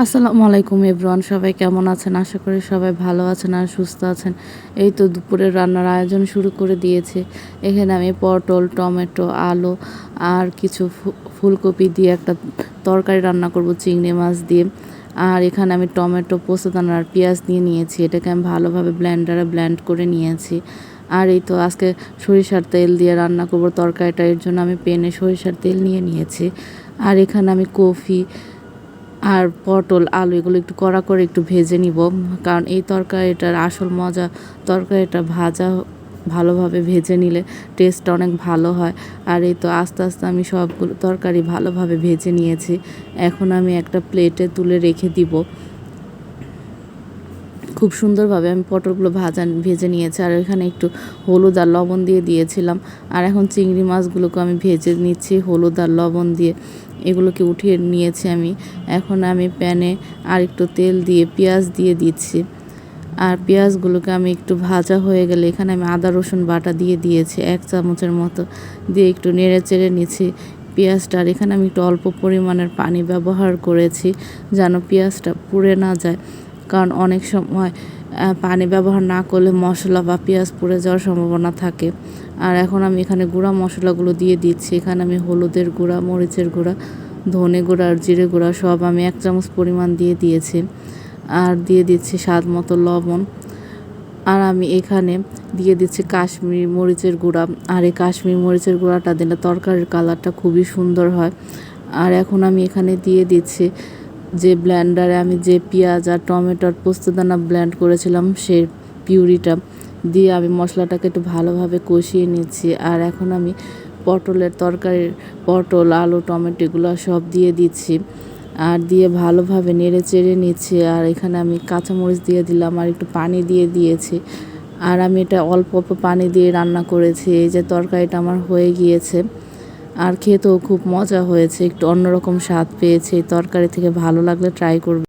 আসসালামু আলাইকুম এভরিওয়ান, সবাই কেমন আছেন? আশা করি সবাই ভালো আছেন আর সুস্থ আছেন। এই তো দুপুরের রান্নার আয়োজন শুরু করে দিয়েছি। এখানে আমি পটল, টমেটো, আলু আর কিছু ফুলকপি দিয়ে একটা তরকারি রান্না করব চিংড়ি মাছ দিয়ে। আর এখানে আমি টমেটো, পোস্তদানা আর পেঁয়াজ নিয়ে নিয়েছি। এটাকে আমি ভালোভাবে ব্লেন্ডারে ব্লেন্ড করে নিয়েছি। আর এই তো আজকে সরিষার তেল দিয়ে রান্না করব তরকারিটা, এর জন্য আমি প্যানে সরিষার তেল নিয়ে নিয়েছি। আর এখানে আমি কফি আর পটল, আলু এগুলো একটু কড়া করে একটু ভেজে নিব, কারণ এই তরকারিটার আসল মজা তরকারিটা ভালোভাবে ভেজে নিলে টেস্টটা অনেক ভালো হয়। আর এই তো আস্তে আস্তে আমি সবগুলো তরকারি ভালোভাবে ভেজে নিয়েছি। এখন আমি একটা প্লেটে তুলে রেখে দিব। খুব সুন্দরভাবে আমি পটলগুলো ভেজে নিয়েছি। আর এখানে একটু হলুদ আর লবণ দিয়ে দিয়েছিলাম। আর এখন চিংড়ি মাছগুলোকে আমি ভেজে নিচ্ছি হলুদ আর লবণ দিয়ে। এগুলোকে উঠিয়ে নিয়েছি আমি। এখন আমি প্যানে আর একটু তেল দিয়ে পেঁয়াজ দিয়ে দিচ্ছি। আর পেঁয়াজগুলোকে আমি একটু ভাজা হয়ে গেলে এখানে আমি আদা রসুন বাটা দিয়ে দিয়েছি 1 চামচের মতো, দিয়ে একটু নেড়ে চেড়ে নিচ্ছি পেঁয়াজটা। আর এখানে আমি একটু অল্প পরিমাণের পানি ব্যবহার করেছি যেন পেঁয়াজটা পুড়ে না যায়, কারণ অনেক সময় পানি ব্যবহার না করলে মশলা বা পেঁয়াজ পুড়ে যাওয়ার সম্ভাবনা থাকে। আর এখন আমি এখানে গুঁড়া মশলাগুলো দিয়ে দিচ্ছি। এখানে আমি হলুদের গুঁড়া, মরিচের গুঁড়া, ধনে গুঁড়া আর জিরে গুঁড়া সব আমি 1 চামচ পরিমাণ দিয়ে দিয়েছি। আর দিয়ে দিচ্ছি স্বাদ মতো লবণ। আর আমি এখানে দিয়ে দিচ্ছি কাশ্মীরি মরিচের গুঁড়া। আর এই কাশ্মীরি মরিচের গুঁড়াটা দিলে তরকারির কালারটা খুবই সুন্দর হয়। আর এখন আমি এখানে দিয়ে দিচ্ছি যে ব্লেন্ডারে আমি যে পেঁয়াজ আর টমেটোর পোস্তদানা ব্লেন্ড করেছিলাম সেই পিউরিটা দিয়ে আমি মশলাটাকে একটু ভালোভাবে কষিয়ে নিচ্ছি। আর এখন আমি পটলের তরকারির পটল, আলু, টমেটো এগুলো সব দিয়ে দিচ্ছি। আর দিয়ে ভালোভাবে নেড়ে চেড়ে নিচ্ছি। আর এখানে আমি কাঁচামরিচ দিয়ে দিলাম আর একটু পানি দিয়ে দিয়েছি। আর আমি এটা অল্প অল্প পানি দিয়ে রান্না করেছি। এই যে তরকারিটা আমার হয়ে গিয়েছে। আর খেতেও খুব মজা হয়েছে, একটু অন্যরকম স্বাদ পেয়েছি এই তরকারি থেকে। ভালো লাগলে ট্রাই করবে।